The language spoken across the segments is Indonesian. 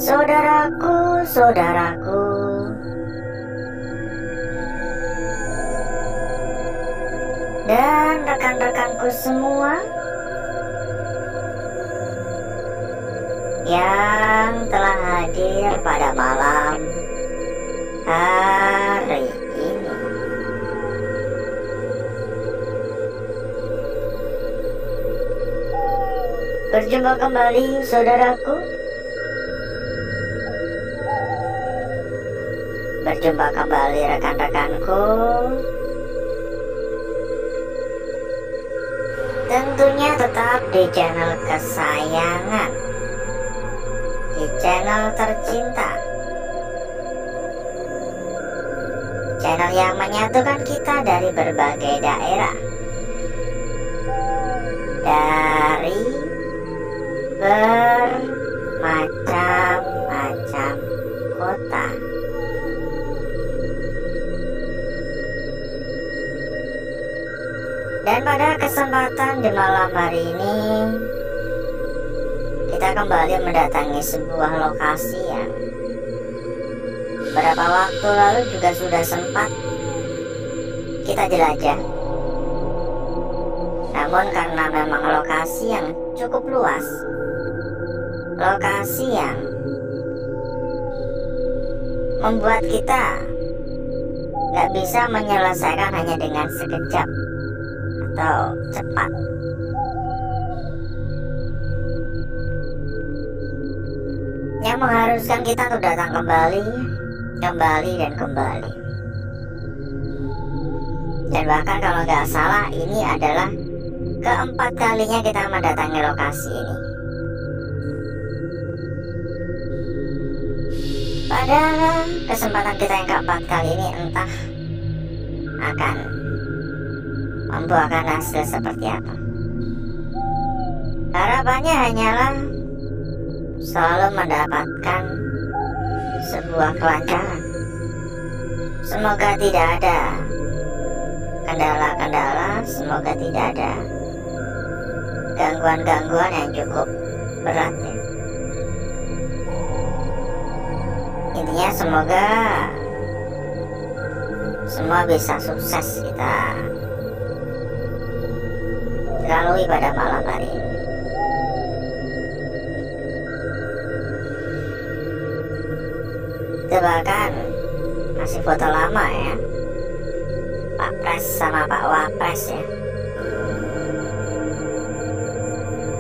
Saudaraku, saudaraku, dan rekan-rekanku semua yang telah hadir pada malam hari ini. Berjumpa kembali, saudaraku. Berjumpa kembali, rekan-rekanku. Tentunya tetap di channel kesayangan, di channel tercinta, channel yang menyatukan kita dari berbagai daerah, dari bermacam-macam kota. Dan pada kesempatan di malam hari ini, kita kembali mendatangi sebuah lokasi yang beberapa waktu lalu juga sudah sempat kita jelajah. Namun karena memang lokasi yang cukup luas, lokasi yang membuat kita nggak bisa menyelesaikan hanya dengan sekejap atau cepat. Yang mengharuskan kita untuk datang kembali dan kembali. Dan bahkan kalau nggak salah ini adalah keempat kalinya kita mendatangi lokasi ini. Pada kesempatan kita yang keempat kali ini entah akan membuahkan hasil seperti apa. Harapannya hanyalah selalu mendapatkan sebuah kelancaran. Semoga tidak ada kendala-kendala, semoga tidak ada gangguan-gangguan yang cukup berat ya. Intinya semoga semua bisa sukses kita lalui pada malam hari ini. Itu bahkan masih foto lama ya, Pak Pres sama Pak Wapres ya.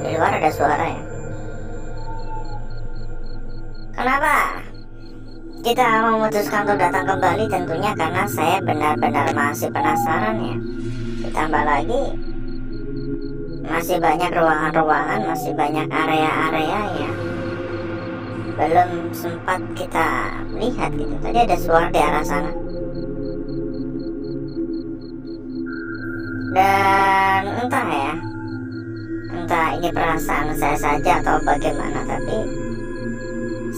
Di luar ada suara ya. Kenapa kita memutuskan untuk datang kembali? Tentunya karena saya benar-benar masih penasaran ya. Ditambah lagi masih banyak ruangan-ruangan, masih banyak area-area yang belum sempat kita lihat gitu. Tadi ada suara di arah sana. Dan entah ini perasaan saya saja atau bagaimana, tapi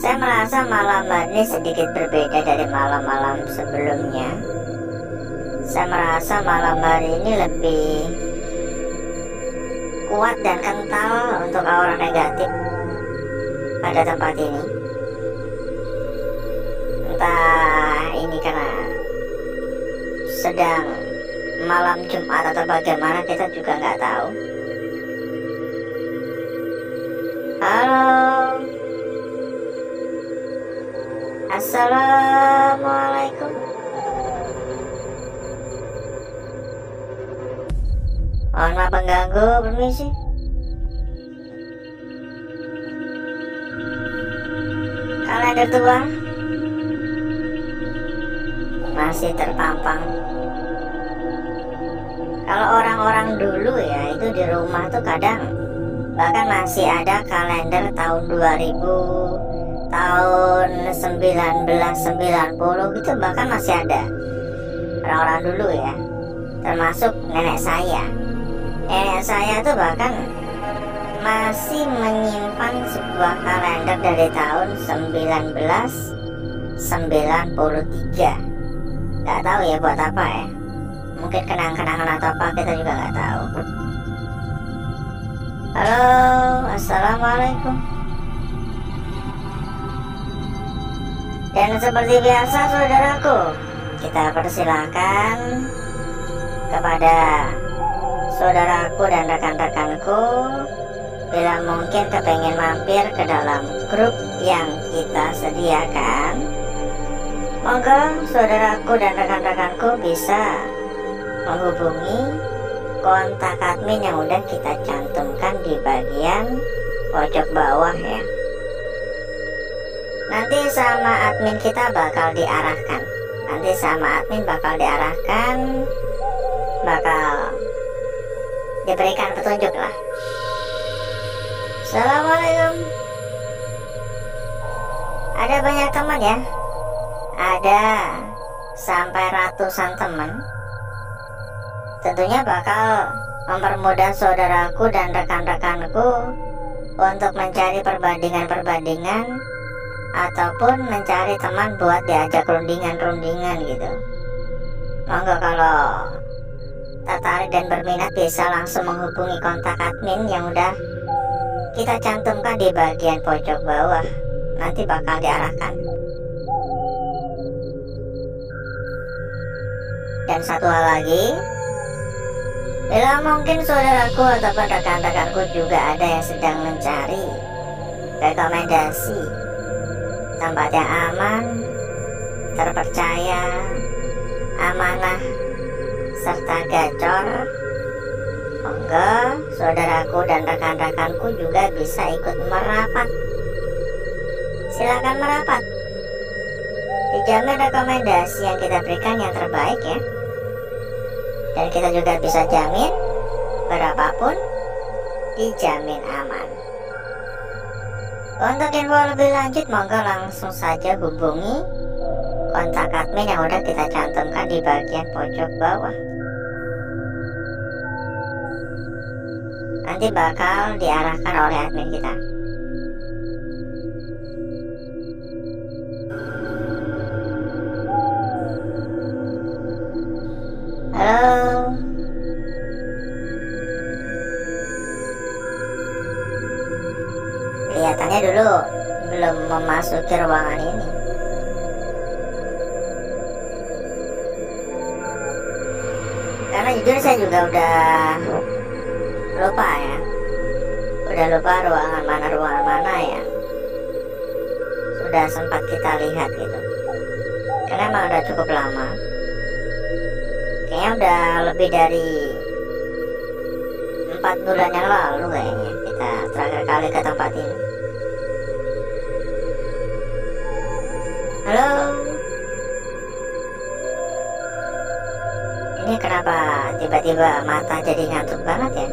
saya merasa malam ini sedikit berbeda dari malam-malam sebelumnya. Saya merasa malam hari ini lebih kuat dan kental untuk aura negatif pada tempat ini. Entah ini karena sedang malam Jumat atau bagaimana, kita juga nggak tahu. Halo, assalamualaikum. Mohon maaf pengganggu, permisi. Kalender tua masih terpampang. Kalau orang-orang dulu ya, itu di rumah tuh kadang bahkan masih ada kalender tahun 2000, tahun 1990 gitu, bahkan masih ada orang-orang dulu ya, termasuk nenek saya. Nenek saya tuh bahkan masih menyimpan sebuah kalender dari tahun 1993. Gak tahu ya buat apa ya, mungkin kenang-kenangan atau apa, kita juga gak tahu. Halo, assalamualaikum. Dan seperti biasa saudaraku, kita persilahkan kepada saudaraku dan rekan-rekanku bila mungkin kepengen mampir ke dalam grup yang kita sediakan. Monggo saudaraku dan rekan-rekanku bisa menghubungi kontak admin yang udah kita cantumkan di bagian pojok bawah ya. Nanti sama admin kita bakal diarahkan. Bakal diberikan petunjuk lah. Assalamualaikum. Ada banyak teman ya. Ada sampai ratusan teman. Tentunya bakal mempermudah saudaraku dan rekan-rekanku untuk mencari perbandingan ataupun mencari teman buat diajak rundingan gitu. Monggo kalau tertarik dan berminat bisa langsung menghubungi kontak admin yang udah kita cantumkan di bagian pojok bawah. Nanti bakal diarahkan. Dan satu hal lagi, bila mungkin saudaraku ataupun rekan-rekanku juga ada yang sedang mencari rekomendasi tempat yang aman, terpercaya, amanah, serta gacor, monggo saudaraku dan rekan-rekanku juga bisa ikut merapat. Silakan merapat. Dijamin rekomendasi yang kita berikan yang terbaik ya. Dan kita juga bisa jamin berapapun dijamin aman. Untuk info lebih lanjut monggo langsung saja hubungi kontak admin yang udah kita cantumkan di bagian pojok bawah. Nanti bakal diarahkan oleh admin kita. Halo. Kelihatannya dulu belum memasuki ruangan ini. Karena jujur saya juga udah lupa ya. Udah lupa ruangan mana ya. Sudah sempat kita lihat gitu. Karena emang udah cukup lama. Kayaknya udah lebih dari 4 bulan yang lalu kayaknya kita terakhir kali ke tempat ini. Halo. Ini kenapa tiba-tiba mata jadi ngantuk banget ya?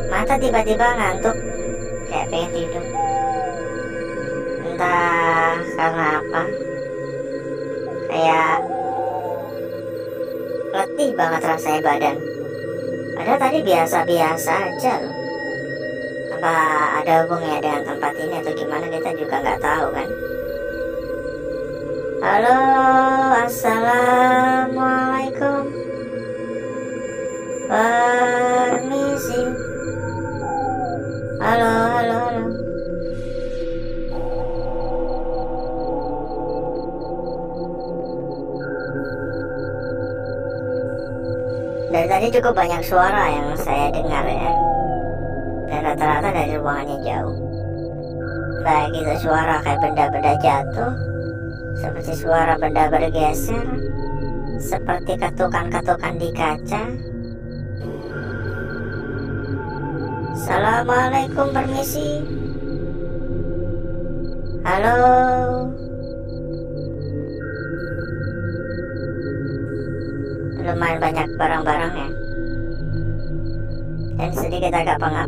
Mata tiba-tiba ngantuk, kayak pengen tidur. Entah karena apa. Kayak letih banget rasanya badan. Padahal tadi biasa-biasa aja loh. Apa ada hubungannya dengan tempat ini atau gimana kita juga nggak tahu kan. Halo, assalamualaikum. Permisi. Halo. Dari tadi cukup banyak suara yang saya dengar ya. Dan rata-rata dari ruangan yang jauh. Baik itu suara kayak benda-benda jatuh, seperti suara benda bergeser, seperti ketukan-ketukan di kaca. Assalamualaikum, permisi. Halo. Lumayan banyak barang-barangnya dan sedikit agak pengap.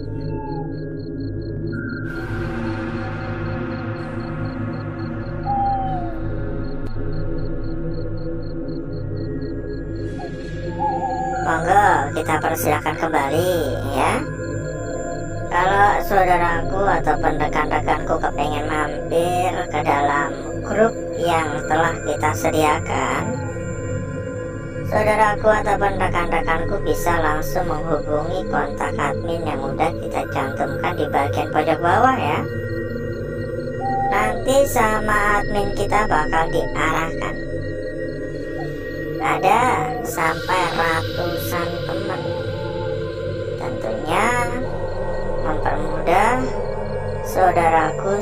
Monggo kita persilahkan kembali ya. Kalau saudaraku ataupun rekan-rekanku kepengen mampir ke dalam grup yang telah kita sediakan, saudaraku ataupun rekan-rekanku bisa langsung menghubungi kontak admin yang udah kita cantumkan di bagian pojok bawah ya. nanti sama admin kita bakal diarahkan. Ada sampai ratusan teman. Tentunya mempermudah saudaraku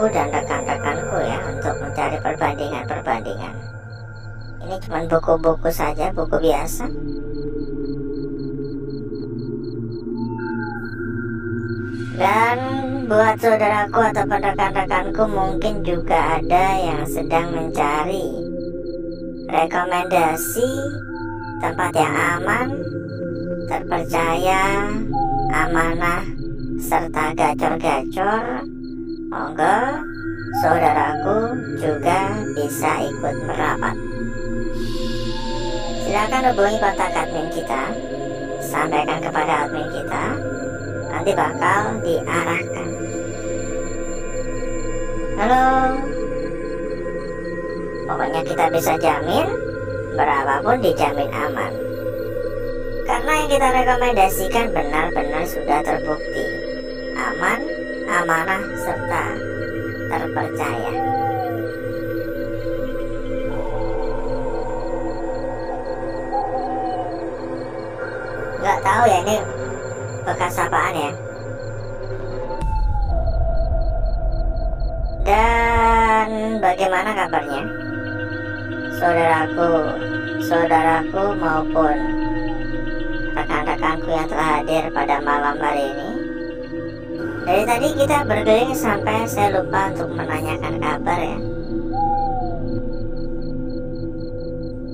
dan rekan-rekanku ya untuk mencari perbandingan. Ini cuma buku-buku saja, buku biasa. Dan buat saudaraku atau rekan-rekanku mungkin juga ada yang sedang mencari rekomendasi tempat yang aman, terpercaya, amanah, serta gacor-gacor. Monggo saudaraku juga bisa ikut merapat. Silakan hubungi kontak admin kita, sampaikan kepada admin kita, nanti bakal diarahkan. Halo, pokoknya kita bisa jamin berapapun dijamin aman, karena yang kita rekomendasikan benar-benar sudah terbukti aman, amanah, serta terpercaya. Nggak tahu ya ini bekas apaan ya. Dan bagaimana kabarnya saudaraku maupun rekan-rekanku yang telah hadir pada malam hari ini. Dari tadi kita berkeliling sampai saya lupa untuk menanyakan kabar ya.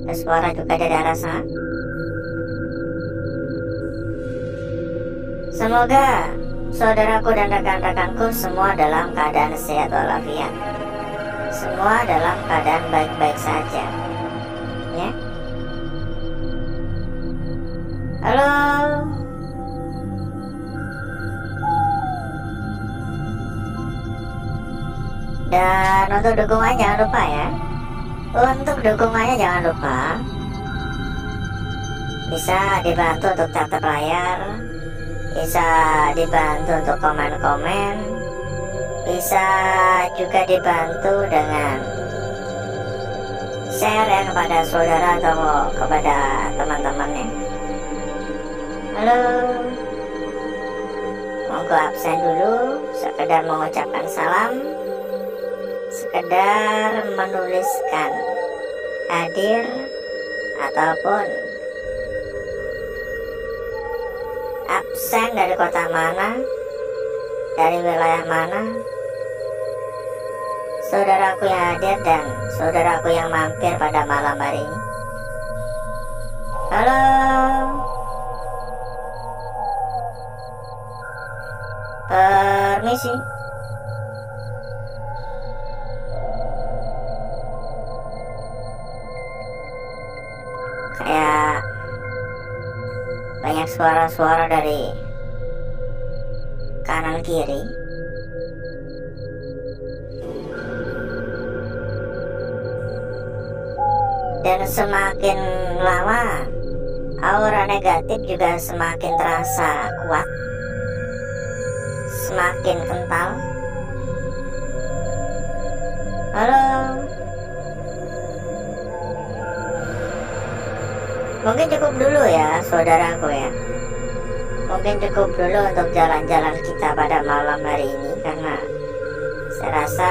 Ada suara juga dari arah sana. Semoga saudaraku dan rekan-rekanku semua dalam keadaan sehat walafiat. Semua dalam keadaan baik-baik saja. Ya. Halo. Dan untuk dukungannya jangan lupa ya. Untuk dukungannya jangan lupa bisa dibantu untuk tap layar, bisa dibantu untuk komen-komen, bisa juga dibantu dengan share ya kepada saudara atau kepada teman-temannya. Halo, monggo absen dulu, sekedar mengucapkan salam, sekedar menuliskan hadir ataupun absen dari kota mana, dari wilayah mana, saudaraku yang hadir dan saudaraku yang mampir pada malam hari ini. Halo, permisi. Kayak banyak suara-suara dari kanan kiri. Dan semakin lama aura negatif juga semakin terasa kuat, semakin kental. Halo, mungkin cukup dulu ya saudaraku ya. Mungkin cukup dulu untuk jalan-jalan kita pada malam hari ini, karena saya rasa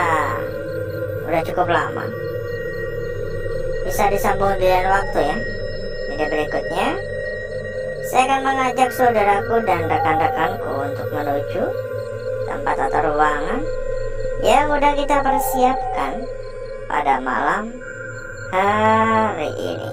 udah cukup lama. Bisa disambung di lain waktu ya. Jadi berikutnya saya akan mengajak saudaraku dan rekan-rekanku untuk menuju tempat atau ruangan yang udah kita persiapkan pada malam hari ini.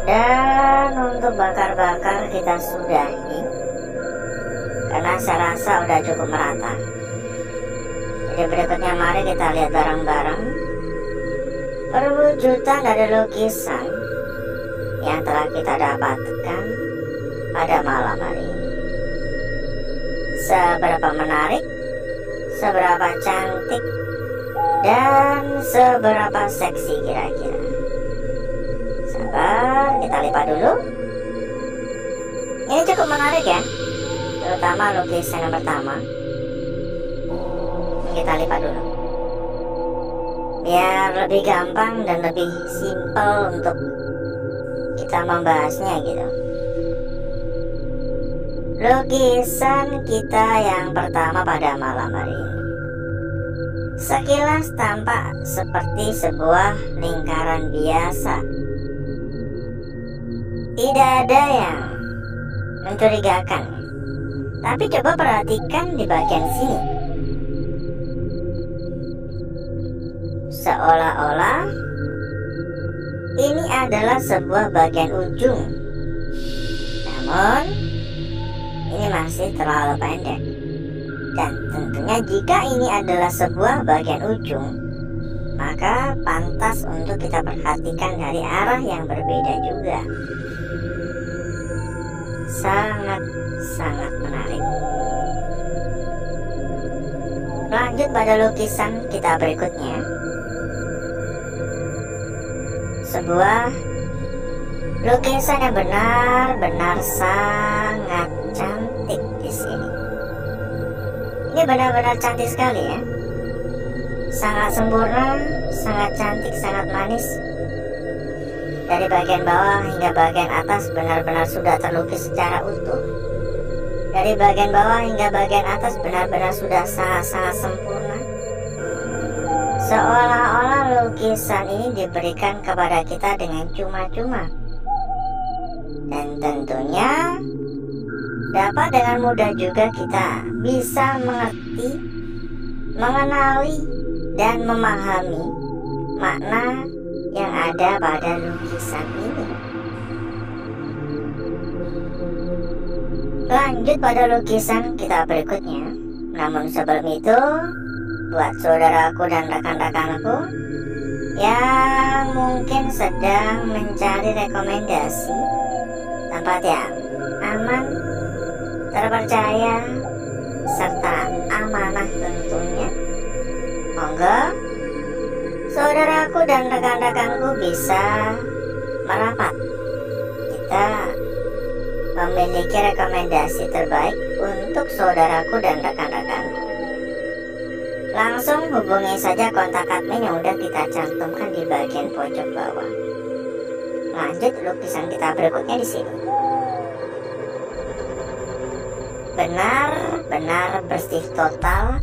Dan untuk bakar-bakar kita sudahi, karena saya rasa udah cukup merata. Jadi berikutnya mari kita lihat bareng-bareng perwujudan dari lukisan yang telah kita dapatkan pada malam hari ini. Seberapa menarik, seberapa cantik, dan seberapa seksi kira-kira. Sabar, kita lipat dulu. Ini cukup menarik ya, terutama lukisan yang pertama. Kita lipat dulu biar lebih gampang dan lebih simpel untuk kita membahasnya gitu. Lukisan kita yang pertama pada malam hari ini sekilas tampak seperti sebuah lingkaran biasa. Tidak ada yang mencurigakan. Tapi coba perhatikan di bagian sini. Seolah-olah ini adalah sebuah bagian ujung. Namun ini masih terlalu pendek. Dan tentunya jika ini adalah sebuah bagian ujung, maka pantas untuk kita perhatikan dari arah yang berbeda juga. Sangat menarik. Lanjut pada lukisan kita berikutnya. Sebuah lukisan yang benar-benar sangat cantik di sini. Ini benar-benar cantik sekali ya. Sangat sempurna, sangat cantik, sangat manis. Dari bagian bawah hingga bagian atas benar-benar sudah terlukis secara utuh. Dari bagian bawah hingga bagian atas benar-benar sudah sangat-sangat sempurna. Seolah-olah lukisan ini diberikan kepada kita dengan cuma-cuma. Dan tentunya dapat dengan mudah juga kita bisa mengerti, mengenali, dan memahami makna yang ada pada lukisan ini. Lanjut pada lukisan kita berikutnya. Namun sebelum itu, buat saudaraku dan rekan-rekanku, yang mungkin sedang mencari rekomendasi tempat yang aman, terpercaya, serta amanah tentunya, monggo saudaraku dan rekan-rekanku bisa merapat. Kita memiliki rekomendasi terbaik untuk saudaraku dan rekan-rekanku. Langsung hubungi saja kontak admin yang udah kita cantumkan di bagian pojok bawah. Lanjut lukisan kita berikutnya di sini. Benar-benar bersih total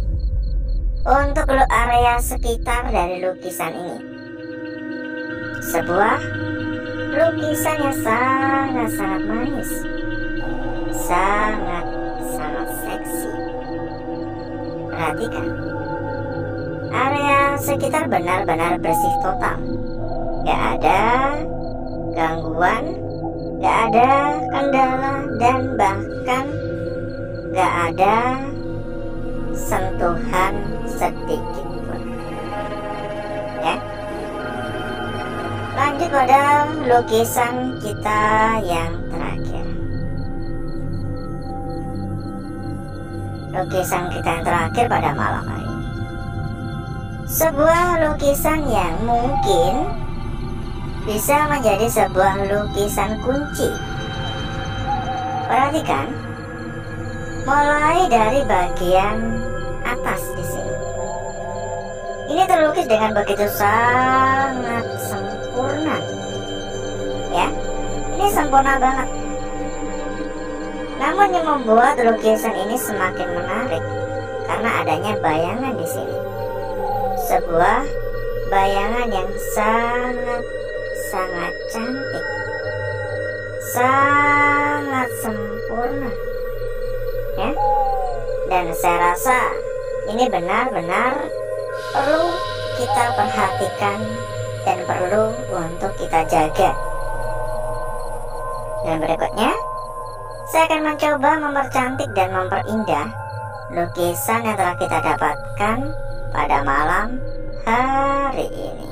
untuk area sekitar dari lukisan ini. Sebuah lukisan yang sangat-sangat manis, sangat-sangat seksi. Perhatikan, area sekitar benar-benar bersih total. Gak ada gangguan, gak ada kendala, dan bahkan gak ada sentuhan sedikit pun. Ya. Lanjut pada lukisan kita yang terakhir. Lukisan kita yang terakhir pada malam hari ini. Sebuah lukisan yang mungkin bisa menjadi sebuah lukisan kunci. Perhatikan, mulai dari bagian atas di sini. Ini terlukis dengan begitu sangat sempurna. Ya, ini sempurna banget. Namun yang membuat lukisan ini semakin menarik karena adanya bayangan di sini. Sebuah bayangan yang sangat cantik, sangat sempurna, ya. Dan saya rasa ini benar-benar perlu kita perhatikan dan perlu untuk kita jaga. Dan berikutnya, saya akan mencoba mempercantik dan memperindah lukisan yang telah kita dapatkan pada malam hari ini.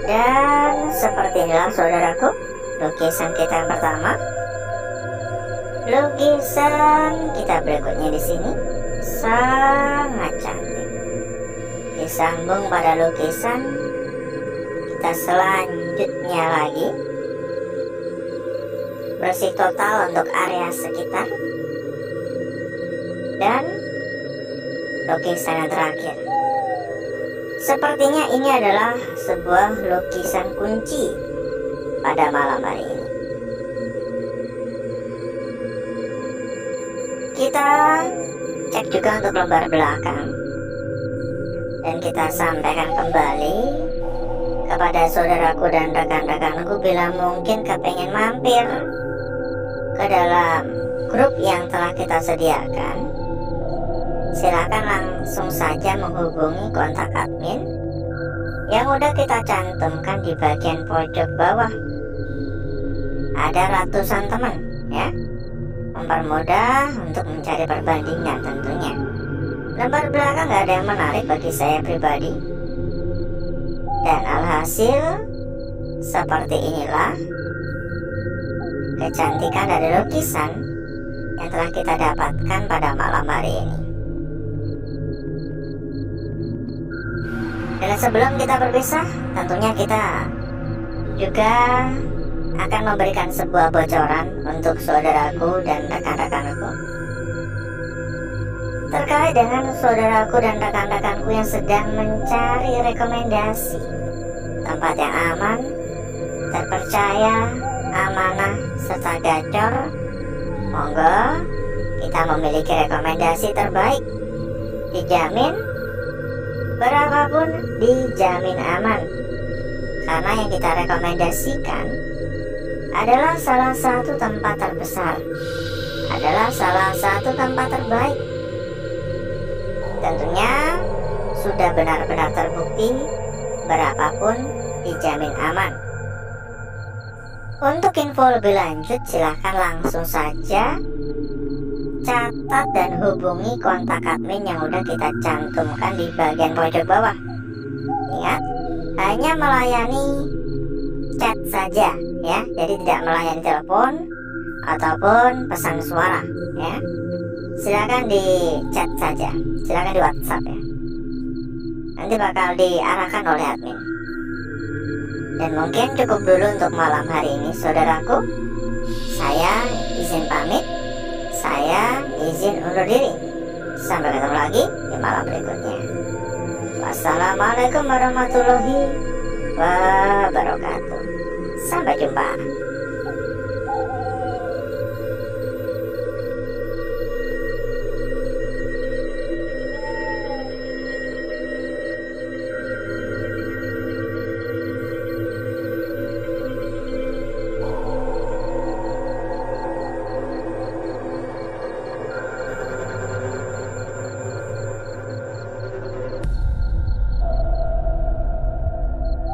Dan seperti inilah saudaraku, lukisan kita yang pertama. Lukisan kita berikutnya di sini sangat cantik. Disambung pada lukisan kita selanjutnya lagi. Bersih total untuk area sekitar. Dan lukisan yang terakhir. Sepertinya ini adalah sebuah lukisan kunci pada malam hari ini. Kita cek juga untuk lembar belakang, dan kita sampaikan kembali kepada saudaraku dan rekan-rekanku bila mungkin kepengen mampir ke dalam grup yang telah kita sediakan. Silakan langsung saja menghubungi kontak admin yang udah kita cantumkan di bagian pojok bawah. Ada ratusan teman ya, mempermudah untuk mencari perbandingan tentunya. Lembar belakang nggak ada yang menarik bagi saya pribadi, dan alhasil seperti inilah kecantikan dari lukisan yang telah kita dapatkan pada malam hari ini. Dan sebelum kita berpisah, tentunya kita juga akan memberikan sebuah bocoran untuk saudaraku dan rekan-rekanku terkait dengan saudaraku dan rekan-rekanku yang sedang mencari rekomendasi tempat yang aman, terpercaya, amanah, serta gacor. Monggo, kita memiliki rekomendasi terbaik, dijamin berapapun dijamin aman, karena yang kita rekomendasikan adalah salah satu tempat terbesar, adalah salah satu tempat terbaik. Tentunya sudah benar-benar terbukti berapapun dijamin aman. Untuk info lebih lanjut silahkan langsung saja catat dan hubungi kontak admin yang udah kita cantumkan di bagian pojok bawah. Ingat, hanya melayani chat saja ya, jadi tidak melayani telepon ataupun pesan suara ya. Silakan di chat saja, silakan di WhatsApp ya, nanti bakal diarahkan oleh admin. Dan mungkin cukup dulu untuk malam hari ini saudaraku. Saya izin pamit, saya izin undur diri. Sampai ketemu lagi di malam berikutnya. Wassalamualaikum warahmatullahi wabarakatuh. Sampai jumpa.